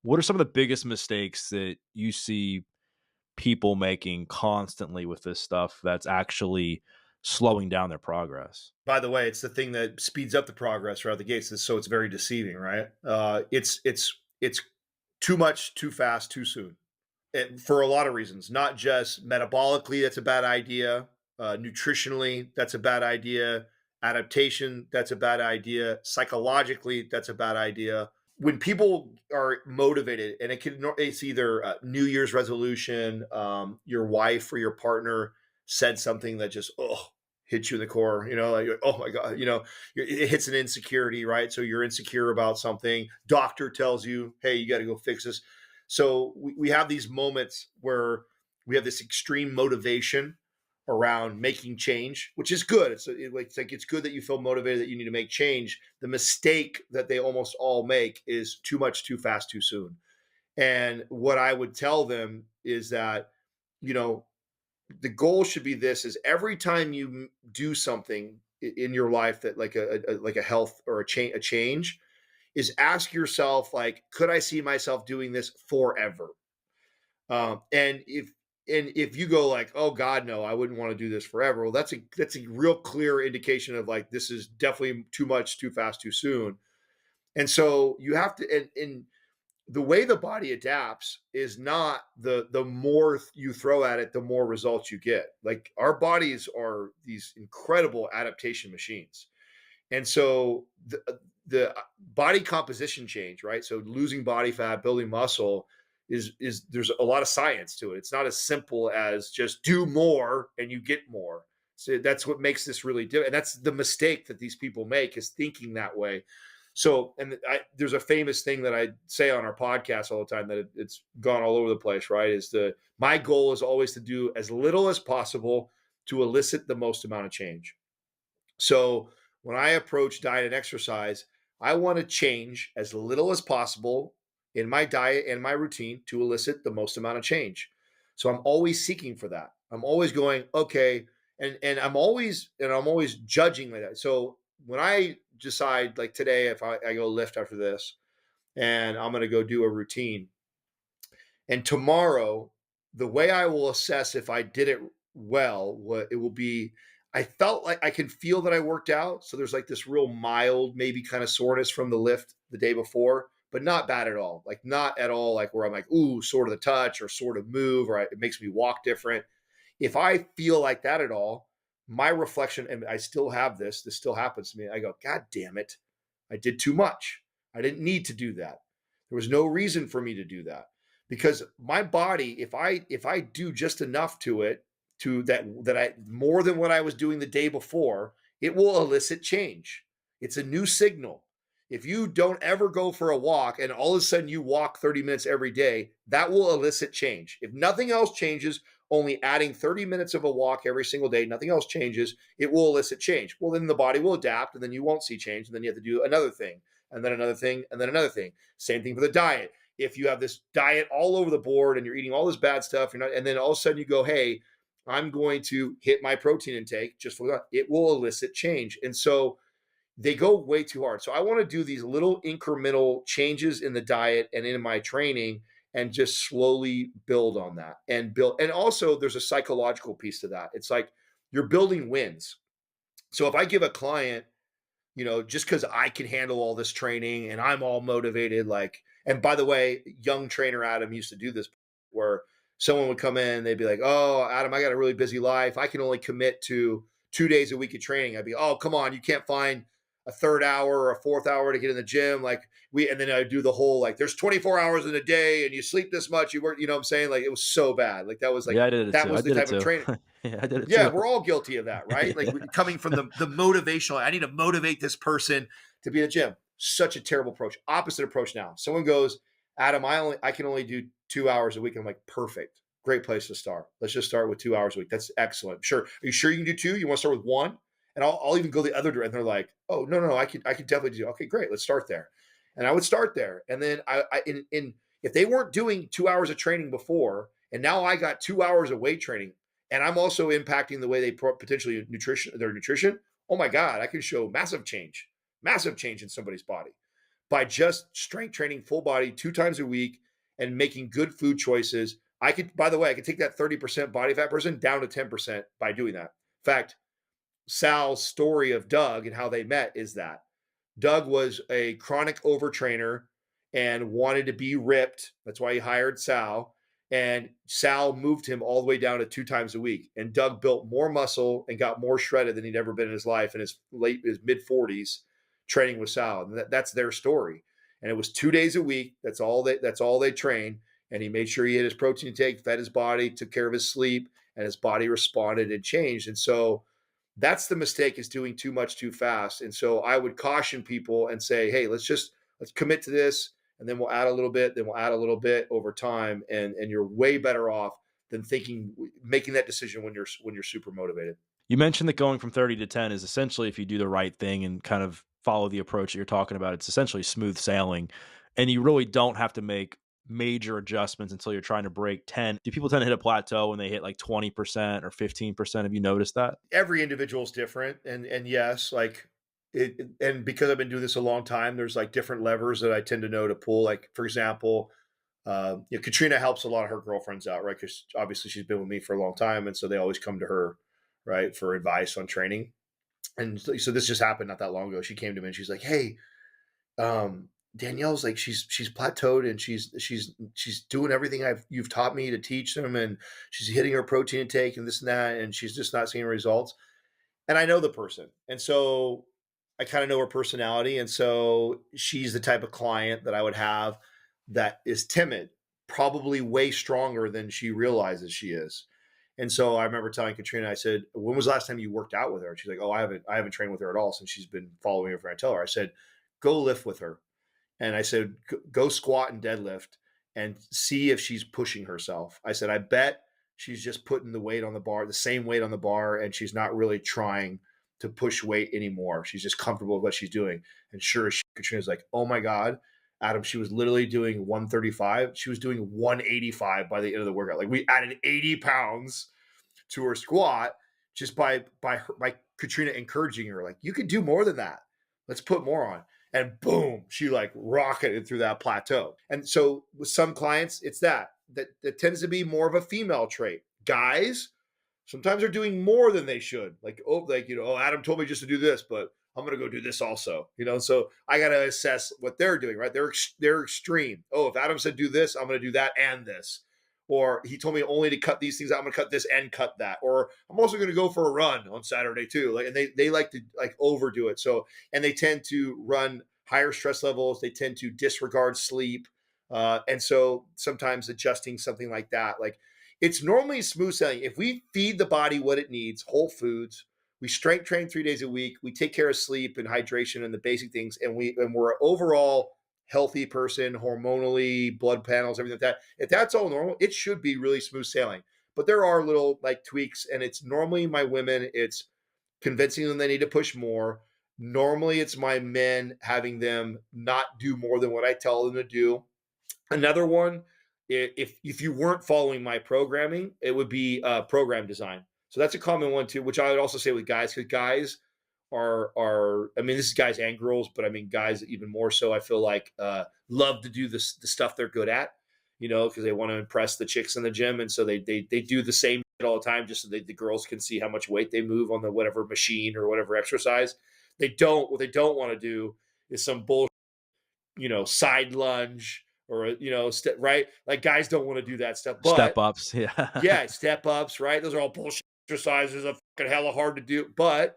What are some of the biggest mistakes that you see people making constantly with this stuff that's actually slowing down their progress? By the way, it's the thing that speeds up the progress right out the gates, so it's very deceiving, right? It's too much, too fast, too soon. For a lot of reasons, not just metabolically, that's a bad idea. Nutritionally, that's a bad idea. Adaptation, that's a bad idea. Psychologically, that's a bad idea. When people are motivated, and it's either a New Year's resolution, your wife or your partner said something that just hits you in the core, like oh my god, it hits an insecurity, right? So you're insecure about something. Doctor tells you, hey, you got to go fix this. So we have these moments where we have this extreme motivation around making change, which is good. It's good that you feel motivated that you need to make change. The mistake that they almost all make is too much, too fast, too soon. And what I would tell them is that, you know, the goal should be this: is every time you do something in your life that like a health or a change, is ask yourself, like, could I see myself doing this forever? And if you go like, oh God, no, I wouldn't want to do this forever. Well, that's a real clear indication of like this is definitely too much, too fast, too soon. And so you have to, and the way the body adapts is not the more you throw at it, the more results you get. Like our bodies are these incredible adaptation machines. And so the body composition change, right? So losing body fat, building muscle is there's a lot of science to it. It's not as simple as just do more and you get more. So that's what makes this really different. And that's the mistake that these people make, is thinking that way. So, there's a famous thing that I say on our podcast all the time that it's gone all over the place, right? My goal is always to do as little as possible to elicit the most amount of change. So when I approach diet and exercise, I want to change as little as possible in my diet and my routine to elicit the most amount of change. So I'm always seeking for that. I'm always going, okay, and I'm always judging like that. So when I decide, like today, if I go lift after this and I'm going to go do a routine, and tomorrow, the way I will assess if I did it well, what it will be, I felt like I can feel that I worked out. So there's like this real mild, maybe kind of soreness from the lift the day before, but not bad at all. Like not at all like where I'm like, ooh, sort of the touch or sort of move, or it makes me walk different. If I feel like that at all, my reflection, and I still have this still happens to me. I go, God damn it. I did too much. I didn't need to do that. There was no reason for me to do that, because my body, if I do just enough to it, to that I more than what I was doing the day before, it will elicit change. It's a new signal. If you don't ever go for a walk and all of a sudden you walk 30 minutes every day, that will elicit change. If nothing else changes, only adding 30 minutes of a walk every single day, nothing else changes, it will elicit change. Well, then the body will adapt and then you won't see change. And then you have to do another thing, and then another thing, and then another thing. Same thing for the diet. If you have this diet all over the board and you're eating all this bad stuff, you're not, and then all of a sudden you go, hey, I'm going to hit my protein intake just for that, it will elicit change. And so they go way too hard. So I want to do these little incremental changes in the diet and in my training and just slowly build on that and build. And also there's a psychological piece to that. It's like you're building wins. So if I give a client, just because I can handle all this training and I'm all motivated, like, and by the way, young trainer Adam used to do this where someone would come in, they'd be like, oh, Adam, I got a really busy life. I can only commit to 2 days a week of training. I'd be, oh, come on, you can't find a third hour or a fourth hour to get in the gym. And then I do the whole, like, there's 24 hours in a day and you sleep this much, you work, you know what I'm saying? Like, it was so bad. Yeah, I did it That too. I was the did it type of too. training. Yeah, I did it Yeah, too. we're all guilty of that, right? Like Yeah. coming from the motivational, I need to motivate this person to be in the gym. Such a terrible approach. Opposite approach now. Someone goes, Adam, I can only do 2 hours a week. I'm like, perfect. Great place to start. Let's just start with 2 hours a week. That's excellent. Sure. Are you sure you can do two? You want to start with one? And I'll even go the other direction. They're like, oh, no, I could definitely do. Okay, great. Let's start there. And I would start there. And then if they weren't doing 2 hours of training before, and now I got 2 hours of weight training, and I'm also impacting the way they potentially their nutrition. Oh my God, I can show massive change in somebody's body. by just strength training full body 2 times a week and making good food choices. I could, by the way, I could take that 30% body fat person down to 10% by doing that. In fact, Sal's story of Doug and how they met is that Doug was a chronic overtrainer and wanted to be ripped. That's why he hired Sal. And Sal moved him all the way down to 2 times a week. And Doug built more muscle and got more shredded than he'd ever been in his life in his mid 40s training with Sal. And that's their story. And it was 2 days a week. That's all they trained. And he made sure he had his protein intake, fed his body, took care of his sleep, and his body responded and changed. And so that's the mistake, is doing too much too fast. And so I would caution people and say, hey, let's commit to this, and then we'll add a little bit, then we'll add a little bit over time, and you're way better off than making that decision when you're super motivated. You mentioned that going from 30 to 10 is essentially, if you do the right thing and kind of follow the approach that you're talking about, it's essentially smooth sailing. And you really don't have to make major adjustments until you're trying to break 10. Do people tend to hit a plateau when they hit like 20% or 15%? Have you noticed that? Every individual is different, and yes, like and because I've been doing this a long time, there's like different levers that I tend to know to pull. Like for example, Katrina helps a lot of her girlfriends out, right? Because obviously she's been with me for a long time, and so they always come to her, right, for advice on training. And so this just happened not that long ago. She came to me and she's like, "Hey, Danielle's like she's plateaued and she's doing everything you've taught me to teach them, and she's hitting her protein intake and this and that, and she's just not seeing results." And I know the person, and so I kind of know her personality, and so she's the type of client that I would have that is timid, probably way stronger than she realizes she is. And so I remember telling Katrina, I said, "When was the last time you worked out with her?" And she's like, "Oh, I haven't trained with her at all since she's been following her for." I tell her, I said, "Go lift with her." And I said, "Go squat and deadlift and see if she's pushing herself." I said, "I bet she's just putting the weight on the bar, the same weight on the bar, and she's not really trying to push weight anymore. She's just comfortable with what she's doing." And sure as shit, Katrina's like, "Oh my God, Adam, she was literally doing 135. She was doing 185 by the end of the workout. Like we added 80 pounds to her squat just by Katrina encouraging her, like, you could do more than that. Let's put more on." And boom, she like rocketed through that plateau. And so with some clients, it's that tends to be more of a female trait. Guys sometimes are doing more than they should. Oh, Adam told me just to do this, but I'm going to go do this also. So I got to assess what they're doing, right? They're extreme. Oh, if Adam said do this, I'm going to do that and this. Or he told me only to cut these things out, I'm going to cut this and cut that. Or I'm also going to go for a run on Saturday too. Like, and they like to like overdo it. So, and they tend to run higher stress levels. They tend to disregard sleep. And so sometimes adjusting something like that, like it's normally smooth sailing. If we feed the body what it needs, whole foods, we strength train 3 days a week, we take care of sleep and hydration and the basic things, and we're overall healthy person, hormonally, blood panels, everything like that. If that's all normal, it should be really smooth sailing. But there are little like tweaks, and it's normally my women, it's convincing them they need to push more. Normally, it's my men having them not do more than what I tell them to do. Another one, if you weren't following my programming, it would be program design. So that's a common one too, which I would also say with guys, because guys are I mean, this is guys and girls, but I mean guys even more so. I feel like love to do the stuff they're good at, because they want to impress the chicks in the gym, and so they do the same shit all the time just so the girls can see how much weight they move on the whatever machine or whatever exercise. What they don't want to do is some bullshit, side lunge or right? Like guys don't want to do that stuff, Step but ups. Yeah. yeah, step ups, right? Those are all bullshit exercises of fucking hella hard to do, but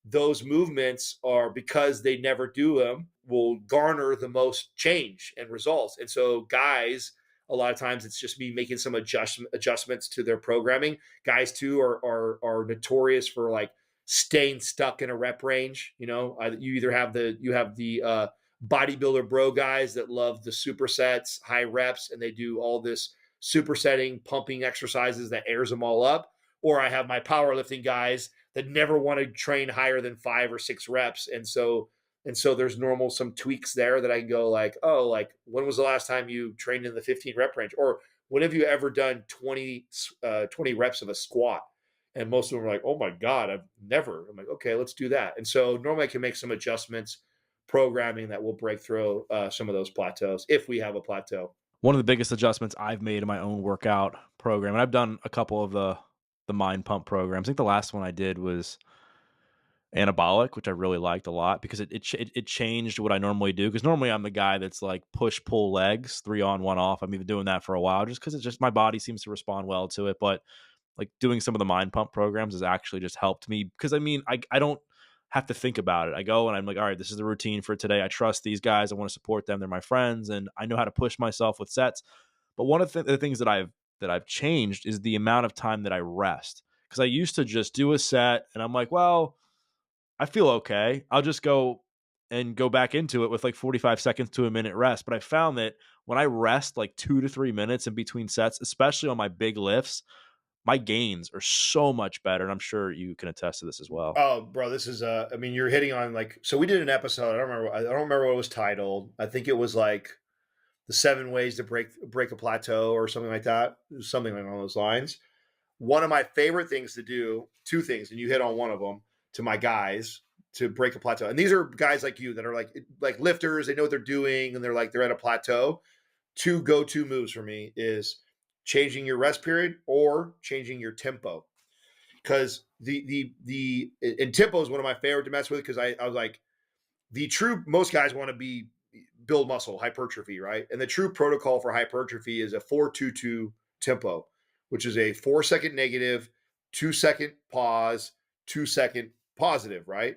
those movements are, because they never do them, will garner the most change and results. And so guys, a lot of times it's just me making some adjustments to their programming. Guys too are notorious for like staying stuck in a rep range. You either have the bodybuilder bro guys that love the supersets, high reps, and they do all this supersetting, pumping exercises that airs them all up. Or I have my powerlifting guys that never want to train higher than 5 or 6 reps. And so there's some tweaks there that I can go like, oh, like when was the last time you trained in the 15 rep range? Or when have you ever done 20 reps of a squat? And most of them are like, oh my God, I've never. I'm like, okay, let's do that. And so normally I can make some adjustments, programming that will break through some of those plateaus if we have a plateau. One of the biggest adjustments I've made in my own workout program, and I've done a couple of the mind pump programs. I think the last one I did was anabolic, which I really liked a lot because it changed what I normally do. Because normally I'm the guy that's like push pull legs, 3 on 1 off. I'm even doing that for a while just because it's just my body seems to respond well to it. But like doing some of the mind pump programs has actually just helped me because I mean I don't have to think about it. I go and I'm like, all right, this is the routine for today. I trust these guys. I want to support them. They're my friends, and I know how to push myself with sets. But one of the things that I've changed is the amount of time that I rest because I used to just do a set and I'm like, well, I feel okay. I'll just go and go back into it with like 45 seconds to a minute rest. But I found that when I rest like 2 to 3 minutes in between sets, especially on my big lifts, my gains are so much better. And I'm sure you can attest to this as well. Oh, bro, this is I mean, you're hitting on like so we did an episode. I don't remember what it was titled. I think it was like the 7 ways to break a plateau or something like that. Something along those lines. One of my favorite things to do, two things, and you hit on one of them to my guys to break a plateau. And these are guys like you that are like lifters, they know what they're doing and they're at a plateau. Two go-to moves for me is changing your rest period or changing your tempo because the and tempo is one of my favorite to mess with because I was like the true most guys want to be build muscle hypertrophy, right? And the true protocol for hypertrophy is a 4-2-2 tempo, which is a 4 second negative, 2 second pause, 2 second positive, right?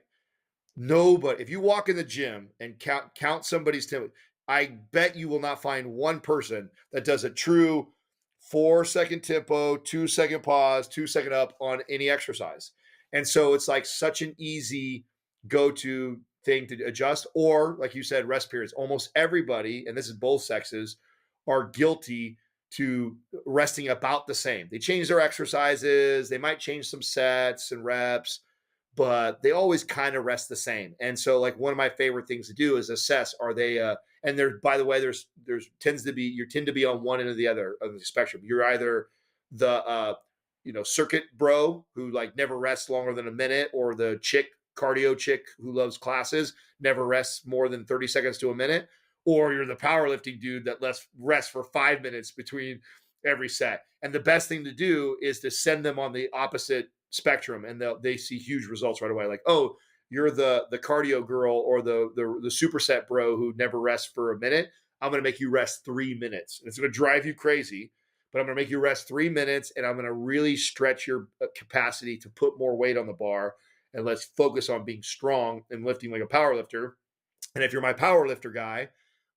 No, but if you walk in the gym and count somebody's tempo, I bet you will not find one person that does a true 4 second tempo, 2 second pause, 2 second up on any exercise. And so it's like such an easy go-to thing to adjust. Or like you said, rest periods. Almost everybody, and this is both sexes, are guilty to resting about the same. They change their exercises, they might change some sets and reps, but they always kind of rest the same. And so, like one of my favorite things to do is assess: are they? And there, by the way, there's tends to be you tend to be on one end or the other of the spectrum. You're either the circuit bro who like never rests longer than a minute, or the cardio chick who loves classes never rests more than 30 seconds to a minute, or you're the powerlifting dude that lets rest for 5 minutes between every set. And the best thing to do is to send them on the opposite spectrum, and they see huge results right away. Like, oh, you're the cardio girl or the superset bro who never rests for a minute. I'm going to make you rest 3 minutes. It's going to drive you crazy, but I'm going to make you rest 3 minutes, and I'm going to really stretch your capacity to put more weight on the bar. And let's focus on being strong and lifting like a power lifter. And if you're my power lifter guy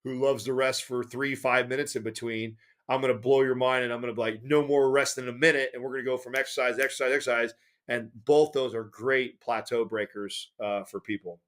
who loves to rest for 3-5 minutes in between, I'm going to blow your mind and I'm going to be like, no more rest than a minute. And we're going to go from exercise, exercise, exercise. And both those are great plateau breakers for people.